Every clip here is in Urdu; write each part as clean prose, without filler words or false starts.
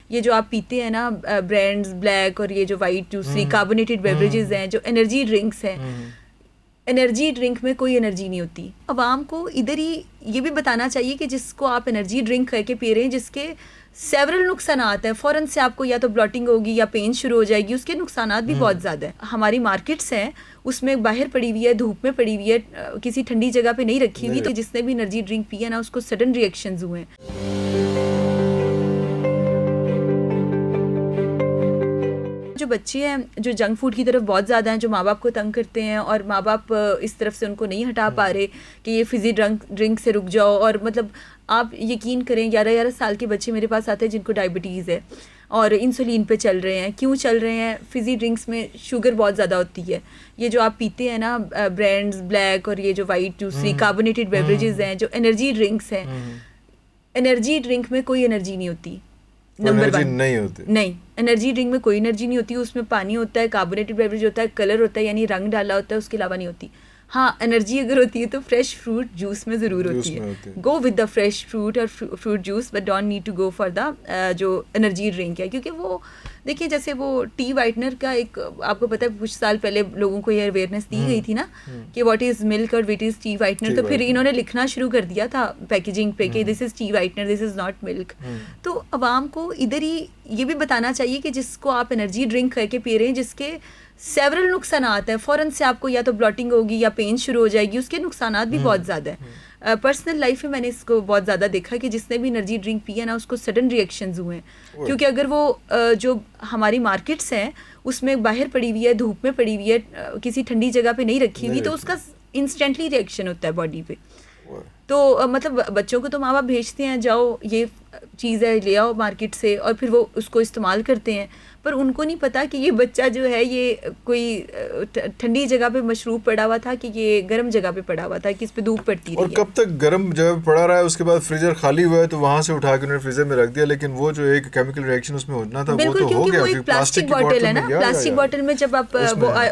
یہ جو آپ پیتے ہیں نا برانڈز بلیک اور یہ جو وائٹ دوسری کاربونیٹڈ بیوریجز ہیں جو انرجی ڈرنکس ہیں, انرجی ڈرنک میں کوئی انرجی نہیں ہوتی. عوام کو ادھر ہی یہ بھی بتانا چاہیے کہ جس کو آپ انرجی ڈرنک کر کے پی رہے ہیں جس کے سیورل نقصانات ہیں, فوراً سے آپ کو یا تو بلاٹنگ ہوگی یا پین شروع ہو جائے گی, اس کے نقصانات بھی بہت زیادہ ہیں. ہماری مارکیٹس ہیں اس میں باہر پڑی ہوئی ہے, دھوپ میں پڑی ہوئی ہے, کسی ٹھنڈی جگہ پہ نہیں رکھی ہوئی, تو جس نے بھی انرجی ڈرنک پی ہے نا اس کو سڈن ریئیکشنز ہوئے ہیں. جو بچے ہیں جو جنک فوڈ کی طرف بہت زیادہ ہیں, جو ماں باپ کو تنگ کرتے ہیں اور ماں باپ اس طرف سے ان کو نہیں ہٹا پا رہے کہ یہ فزی ڈرنک سے رک جاؤ, اور مطلب آپ یقین کریں 11 سال کے بچے میرے پاس آتے ہیں جن کو ڈائبٹیز ہے اور انسولین پہ چل رہے ہیں. کیوں چل رہے ہیں؟ فزی ڈرنکس میں شوگر بہت زیادہ ہوتی ہے. یہ جو آپ پیتے ہیں نا برانڈز بلیک اور یہ جو وائٹ دوسری کاربونیٹڈ بیوریجز ہیں جو انرجی ڈرنکس ہیں, انرجی ڈرنک میں کوئی انرجی نہیں ہوتی. نمبر 1 نہیں, انرجی ڈرنک میں کوئی انرجی نہیں ہوتی. اس میں پانی ہوتا ہے, کاربونیٹڈ بیوریج ہوتا ہے, کلر ہوتا ہے یعنی رنگ ڈالا ہوتا ہے, اس کے علاوہ نہیں ہوتی. ہاں انرجی اگر ہوتی ہے تو فریش فروٹ جوس میں ضرور ہوتی ہے. Go with the fresh fruit اور fruit juice, but don't need to go for the جو انرجی ڈرنک ہے. کیونکہ وہ دیکھیے جیسے وہ ٹی وائٹنر کا ایک آپ کو پتہ ہے کچھ سال پہلے لوگوں کو یہ اویئرنیس دی گئی تھی نا کہ واٹ از ملک اور وٹ از ٹی وائٹنر, تو پھر انہوں نے لکھنا شروع کر دیا تھا پیکیجنگ پہ کہ this is tea whitener, this is not milk. تو عوام کو ادھر ہی یہ بھی بتانا چاہیے کہ جس کو آپ انرجی ڈرنک کر کے پی رہے ہیں جس کے سیورل نقصانات ہیں, فوراً سے آپ کو یا تو بلاٹنگ ہوگی یا پین شروع ہو جائے گی, اس کے نقصانات بھی بہت زیادہ ہیں. پرسنل لائف میں نے اس کو بہت زیادہ دیکھا کہ جس نے بھی انرجی ڈرنک پی ہے نا اس کو سڈن ریئیکشنز ہوئے ہیں. کیونکہ اگر وہ جو ہماری مارکیٹس ہیں اس میں باہر پڑی ہوئی ہے, دھوپ میں پڑی ہوئی ہے, کسی ٹھنڈی جگہ پہ نہیں رکھی ہوئی, تو اس کا انسٹنٹلی ریئیکشن ہوتا ہے باڈی پہ. تو مطلب بچوں کو تو ماں باپ بھیجتے ہیں جاؤ یہ چیز ہے لے آؤ مارکیٹ سے, اور پھر وہ اس کو استعمال کرتے ہیں, پر ان کو نہیں پتا کہ یہ بچہ جو ہے یہ کوئی ٹھنڈی جگہ پہ مشروب پڑا ہوا تھا کہ یہ گرم جگہ پہ پڑا ہوا تھا کہ اس پہ دھوپ پڑتی رہی ہے. اور کب تک گرم جگہ پہ پڑا رہا ہے, اس کے بعد فریزر خالی ہوا ہے تو وہاں سے اٹھا کے انہوں نے فریزر میں رکھ دیا, لیکن وہ جو ایک کیمیکل ریئیکشن اس میں ہونا تھا وہ تو ہو گیا. وہ ایک پلاسٹک باٹل ہے نا, پلاسٹک باٹل میں جب آپ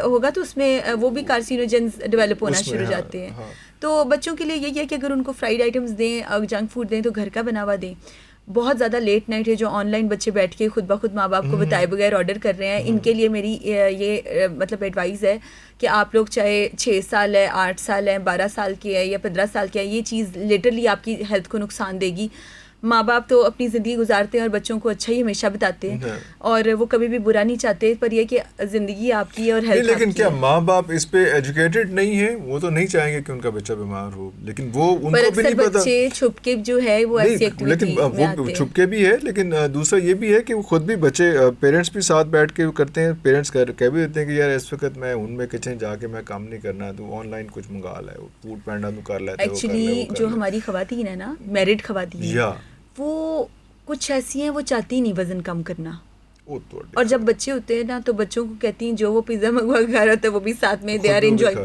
ہوگا تو اس میں وہ بھی کارسینوجنز ڈیولپ ہونا شروع ہو جاتے ہیں. تو بچوں کے لیے یہی ہے کہ اگر ان کو فرائیڈ آئٹمس دیں, جنک فوڈ دیں تو گھر کا بنا ہوا دیں. بہت زیادہ لیٹ نائٹ ہے جو آن لائن بچے بیٹھ کے خود بخود ماں باپ کو بتائے بغیر آرڈر کر رہے ہیں, ان کے لیے میری یہ مطلب ایڈوائز ہے کہ آپ لوگ چاہے 6 سال ہے, 8 سال ہے, 12 سال کے ہے یا 15 سال کے ہے, یہ چیز لٹرلی آپ کی ہیلتھ کو نقصان دے گی. ماں باپ تو اپنی زندگی گزارتے ہیں اور بچوں کو اچھا ہی ہمیشہ بتاتے ہیں اور وہ کبھی بھی برا نہیں چاہتے, پر یہ کہ زندگی آپ کی اور ہیلتھ. لیکن کیا ماں باپ اس پہ ایجوکیٹڈ نہیں ہیں؟ وہ تو نہیں چاہیں گے کہ ان کا بچہ بیمار ہو, لیکن وہ ان کو بھی نہیں پتا. بچے چھپ کے جو ہے وہ ایسی ایکٹیویٹی لیکن وہ چھپ کے بھی ہے, لیکن دوسرا یہ بھی ہے کہ وہ خود بھی بچے پیرنٹس بھی ساتھ بیٹھ کے کرتے ہیں. پیرنٹس کہہ بھی دیتے ہیں کہ یار اس وقت میں ان میں کچن جا کے میں کام نہیں کرنا, تو آن لائن کچھ منگا لے, فوڈ پینڈا تو کر لیتے. ایکچولی جو ہماری خواتین ہیں نا, میرڈ خواتین, وہ کچھ ایسی ہیں وہ چاہتی نہیں وزن کم کرنا, اور جب بچے ہوتے ہیں نا تو بچوں کو کہتی ہیں جو وہ پیزا منگوا کے کھا رہا ہوتا ہے وہ بھی ساتھ میں دے آر انجوائے.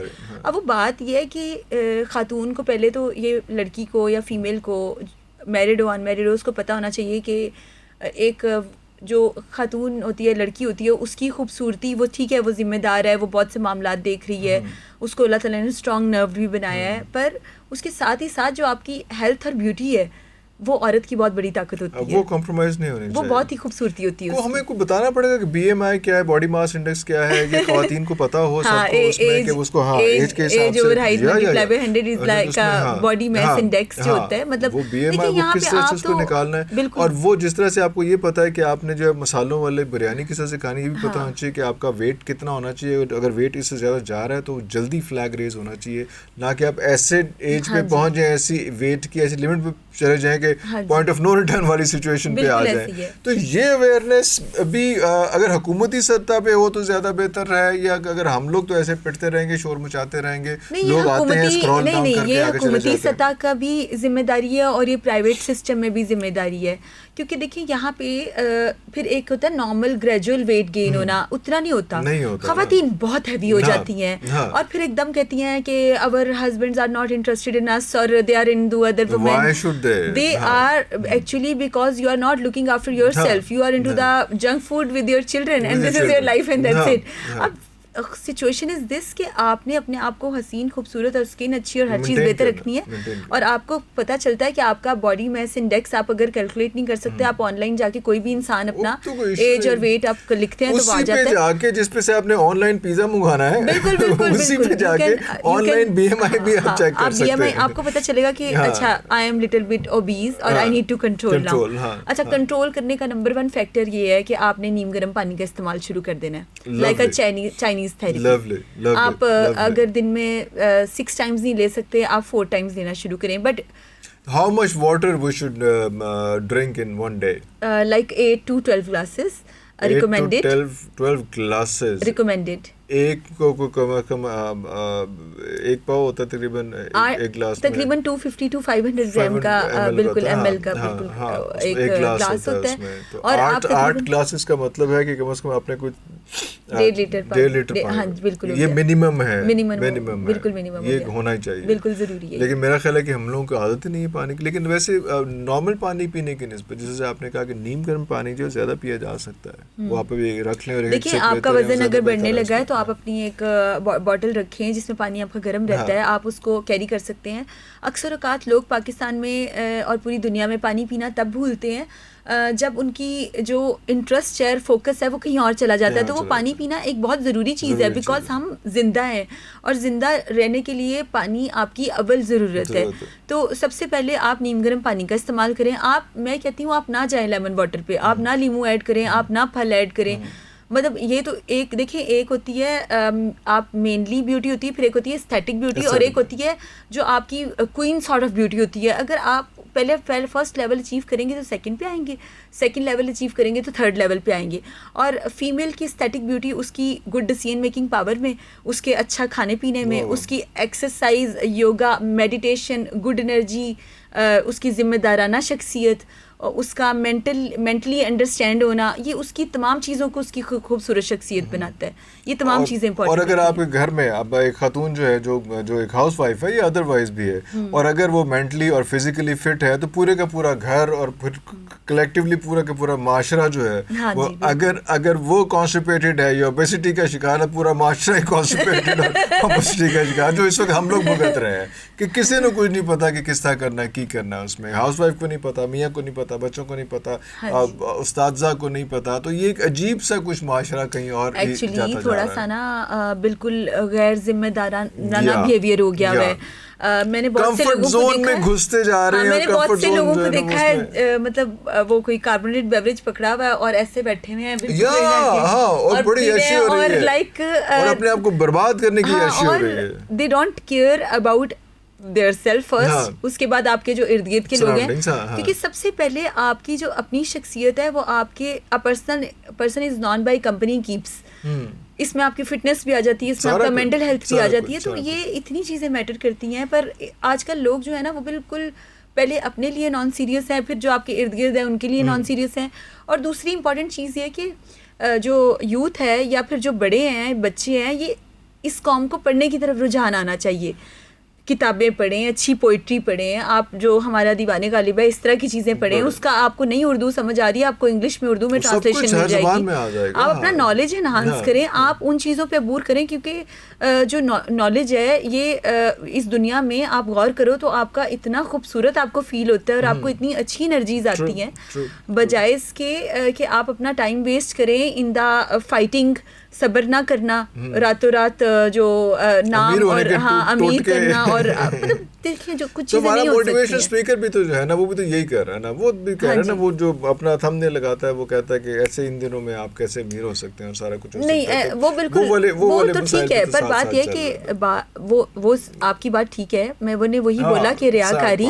اب وہ بات یہ ہے کہ خاتون کو پہلے تو یہ لڑکی کو یا فیمیل کو میرڈ ہو ان میرڈ ہو اس کو پتہ ہونا چاہیے کہ ایک جو خاتون ہوتی ہے, لڑکی ہوتی ہے, اس کی خوبصورتی وہ ٹھیک ہے وہ ذمہ دار ہے, وہ بہت سے معاملات دیکھ رہی ہے, اس کو اللہ تعالیٰ نے اسٹرانگ نرو بھی بنایا ہے, پر اس کے ساتھ ہی ساتھ جو آپ کی ہیلتھ اور بیوٹی ہے وہ عورت کی بہت بڑی طاقت ہوتی ہے. وہ کمپرومائز نہیں ہونی چاہیے, وہ بہت ہی خوبصورتی ہوتی ہے. ہمیں کو بتانا پڑے گا کہ بی ایم آئی کیا ہے, باڈی ماس انڈیکس کیا ہے, یہ خواتین کو پتہ ہو سب کو اس میں کہ اس کو ایج کے حساب سے کا باڈی میس انڈیکس جو ہوتا ہے, مطلب وہ بی ایم آئی وہ کس طرح سے اس کو نکالنا ہے, اور وہ جس طرح سے آپ کو یہ پتہ ہے کہ آپ نے جو ہے مسالوں والے بریانی کس طرح سے کھانی, یہ بھی پتہ ہونا چاہیے کہ آپ کا ویٹ کتنا ہونا چاہیے. اگر ویٹ اس سے زیادہ جا رہا ہے تو جلدی فلیگ ریز ہونا چاہیے, نہ کہ آپ ایسے ایج پہ پہنچ جائیں, ایسی ویٹ کی ایسی لمٹ پہ چلے جائیں کہ پوائنٹ آف نو ریٹرن والی سچویشن پہ آ جائیں. تو یہ اویئرنیس ابھی اگر حکومتی سطح پہ ہو تو زیادہ بہتر ہے, یا اگر ہم لوگ تو ایسے پٹتے رہیں گے, شور مچاتے رہیں گے, لوگ آتے ہیں اسکرول ڈاؤن کر کے آگے چلے جاتے ہیں. حکومتی سطح کا بھی ذمہ داری ہے اور یہ پرائیویٹ سسٹم میں بھی ذمہ داری ہے, کیونکہ دیکھیں یہاں پہ پھر ایک ہوتا ہے نارمل گریجول ویٹ گین ہونا, اتنا نہیں ہوتا. خواتین بہت ہیوی ہو جاتی ہیں اور پھر ایک دم کہتی ہیں کہ our husbands are not interested in us or they are into other women. Why should they? They are actually because you are not looking after yourself. You are into the junk food with your children and this is your life and that's it. اب سچویشن از دس کہ آپ نے اپنے آپ کو حسین خوبصورت اور اسکن اچھی اور ہر چیز بہتر رکھنی ہے, اور آپ کو پتہ چلتا ہے کہ آپ کا باڈی میس انڈیکس آپ اگر کیلکولیٹ نہیں کر سکتے, آپ آن لائن جا کے کوئی بھی انسان اپنا ایج اور ویٹ آپ لکھتے ہیں تو آ جاتا ہے, جا کے جس پہ سے آپ نے آن لائن پیزا منگانا ہے, بالکل بالکل اسی پہ جا کے آن لائن بی ایم آئی بھی آپ چیک کر سکتے ہیں. آپ کو پتہ چلے گا کہ اچھا I am little bit obese اور I need to control now. اچھا کنٹرول کرنے کا نمبر 1 فیکٹر یہ ہے کہ آپ نے نیم گرم پانی کا استعمال شروع کر دینا ہے, لائک اے چائنیز تھیراپی. آپ اگر دن میں 6 ٹائمز نہیں لے سکتے, آپ 4 ٹائمز لینا شروع کریں. But how much water we should drink in one day? Like 8 to 12 glasses recommended. 12 glasses recommended. ایک کو کم از کم ایک پاؤ ہوتا ہے تقریباً ایک گلاس میں تقریباً 250 to 500 گرام کا بالکل ایم ایل کا بالکل ایک گلاس ہوتا ہے. اور 8 گلاسز کا مطلب ہے کہ کم از کم آپ نے کچھ 1.5 لیٹر. ہاں بالکل, یہ منیمم ہے, بالکل منیمم, یہ ہونا ہی چاہیے, بالکل ضروری ہے. لیکن میرا خیال ہے کہ ہم لوگوں کو عادت نہیں ہے پانی کی. لیکن ویسے نارمل پانی پینے کی نسبت جیسے آپ نے کہا کہ نیم گرم پانی جو زیادہ پیا جا سکتا ہے, وہ آپ رکھ لیں. اور دیکھیں آپ کا وزن اگر بڑھنے لگا ہے تو آپ اپنی ایک بوٹل رکھیں جس میں پانی آپ کا گرم رہتا ہے, آپ اس کو کیری کر سکتے ہیں. اکثر اوقات لوگ پاکستان میں اور پوری دنیا میں پانی پینا تب بھولتے ہیں جب ان کی جو انٹرسٹ ہے, فوکس ہے, وہ کہیں اور چلا جاتا ہے. تو وہ پانی پینا ایک بہت ضروری چیز ہے, بیکاز ہم زندہ ہیں اور زندہ رہنے کے لیے پانی آپ کی اول ضرورت ہے. تو سب سے پہلے آپ نیم گرم پانی کا استعمال کریں. آپ, میں کہتی ہوں آپ نہ جائیں لیمن واٹر پہ, آپ نہ لیمو ایڈ کریں, آپ نہ پھل ایڈ کریں. مطلب یہ تو ایک دیکھیں, ایک ہوتی ہے آپ مینلی بیوٹی ہوتی ہے, پھر ایک ہوتی ہے اسٹیٹک بیوٹی, اور ایک ہوتی ہے جو آپ کی کوئن سارٹ آف بیوٹی ہوتی ہے. اگر آپ پہلے فرسٹ لیول اچیو کریں گے تو سیکنڈ پہ آئیں گے, سیکنڈ لیول اچیو کریں گے تو تھرڈ لیول پہ آئیں گے. اور فیمیل کی اسٹیٹک بیوٹی اس کی گڈ ڈیسیژن میکنگ پاور میں, اس کے اچھا کھانے پینے میں, اس کی exercise, yoga, meditation, good energy, اس کی ذمہ دارانہ شخصیت, اس کا مینٹلی انڈرسٹینڈ ہونا, یہ اس کی تمام چیزوں کو اس کی خوبصورت شخصیت بناتا ہے. یہ تمام چیزیں امپورٹنٹ. اور اگر آپ کے گھر میں اب ایک خاتون جو ہے جو ایک ہاؤس وائف ہے یا ادر وائز بھی ہے, اور اگر وہ مینٹلی اور فزیکلی فٹ ہے, تو پورے کا پورا گھر اور پھر کلیکٹیولی پورا کا پورا معاشرہ جو ہے وہ اگر وہ کانسٹیپیٹڈ ہے یا اوبیسٹی کا شکار ہے, پورا معاشرہ کانسٹیپیٹڈ اور اوبیسٹی کا شکار, جو اس وقت ہم لوگ بھگت رہے ہیں کہ کسی نے کچھ نہیں پتا کہ کس طرح کرنا ہے, کی کرنا ہے. اس میں ہاؤس وائف کو نہیں پتا, میاں کو نہیں پتا, بچوں کو نہیں پتا, استاذہ کو نہیں پتا. تو یہ ایک عجیب سا کچھ معاشرہ کہیں اور ایکچولی تھوڑا سا نا بالکل غیر ذمہ دارانہ بیہیویئر ہو گیا ہے. میں نے بہت سے لوگوں کو دیکھا ہے, گھستے جا رہے ہیں, میں نے بہت سے لوگوں کو دیکھا ہے, مطلب وہ کوئی کاربونیٹ بیوریج پکڑا ہوا ہے اور ایسے بیٹھے ہوئے ہیں اور بڑی عیشی ہو رہی ہے, لائک اور اپنے آپ کو برباد کرنے کی عیشی ہو رہی ہے. They don't care about their self first, اس کے بعد آپ کے جو ارد گرد کے لوگ ہیں, کیونکہ سب سے پہلے آپ کی جو اپنی شخصیت ہے وہ آپ کے person is known by company keeps. اس میں آپ کی فٹنس بھی آ جاتی ہے, اس میں آپ کا مینٹل ہیلتھ بھی آ جاتی ہے. تو یہ اتنی چیزیں میٹر کرتی ہیں. پر آج کل لوگ جو ہے نا وہ بالکل پہلے اپنے لیے نان سیریس ہیں, پھر جو آپ کے ارد گرد ہیں ان کے لیے نان سیریس ہیں. اور دوسری امپورٹنٹ چیز یہ کہ جو یوتھ ہے یا پھر جو بڑے ہیں, بچے ہیں, یہ اس قوم کو پڑھنے کی طرف رجحان آنا چاہیے. کتابیں پڑھیں, اچھی پوئٹری پڑھیں, آپ جو ہمارا دیوان غالب ہے اس طرح کی چیزیں پڑھیں. اس کا آپ کو نہیں اردو سمجھ آ رہی ہے, آپ کو انگلش میں اردو میں ٹرانسلیشن مل جائے گی. آپ اپنا نالج انہانس کریں, آپ ان چیزوں پہ عبور کریں, کیونکہ جو نالج ہے یہ اس دنیا میں آپ غور کرو تو آپ کا اتنا خوبصورت آپ کو فیل ہوتا ہے اور آپ کو اتنی اچھی انرجیز آتی ہیں, بجائے اس کے کہ آپ اپنا ٹائم ویسٹ کریں ان دا فائٹنگ, صبر نہ کرنا, راتوں رات جو نام اور امیر کرنا. اور مطلب دیکھیں جو کچھ چیزیں نہیں ہو سکتی. موٹیویشن اسپیکر بھی تو جو ہے نا وہ بھی تو یہی کر رہا ہے نا, وہ بھی کہہ رہا ہے نا, وہ جو اپنا تھم نے لگاتا ہے وہ کہتا ہے کہ ایسے ان دنوں میں آپ کیسے امیر ہو سکتے ہیں اور سارا کچھ نہیں, وہ بالکل وہ تو ٹھیک ہے. پر بات یہ کہ وہ آپ کی بات ٹھیک ہے, میں نے وہی بولا کہ ریاکاری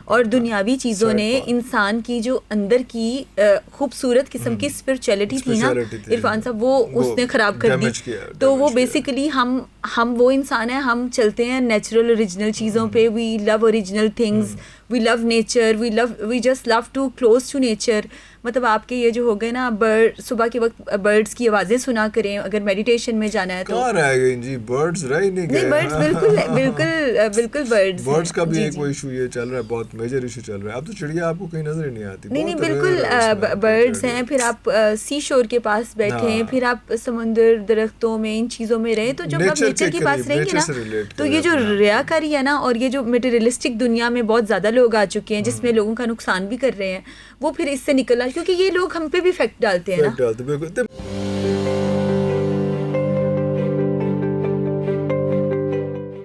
اور دنیاوی چیزوں نے انسان کی جو اندر کی خوبصورت قسم کی اسپرچولیٹی تھی نا عرفان صاحب, وہ اس نے خراب کر دی. تو وہ بیسیکلی ہم وہ انسان ہیں, ہم چلتے ہیں نیچرل اوریجنل چیزوں پہ. We love original things, we love nature, we just love to close to nature. مطلب آپ کے یہ جو ہو گئے نا صبح کے وقت برڈس کی آوازیں سنا کریں اگر میڈیٹیشن میں جانا ہے تو. کہاں رہ گئے جی برڈز رہ ہی نہیں گئے. برڈز بالکل برڈز کا بھی ایک ایشو یہ چل رہا ہے, بہت میجر ایشو چل رہا ہے. اب تو چڑیا آپ کو کہیں نظر ہی نہیں آتی. نہیں بالکل برڈز ہیں. پھر آپ سی شور کے پاس بیٹھیں, پھر آپ سمندر درختوں میں ان چیزوں میں رہیں, تو جب آپ نیچر کے پاس رہیں گے نا تو یہ جو ریاکاری ہے نا اور یہ جو میٹیریلسٹک دنیا میں بہت زیادہ لوگ آ چکے ہیں جس میں لوگوں کا نقصان بھی کر رہے ہیں, وہ پھر اس سے نکلنا, کیونکہ یہ لوگ ہم پہ بھی افیکٹ ڈالتے ہیں نا.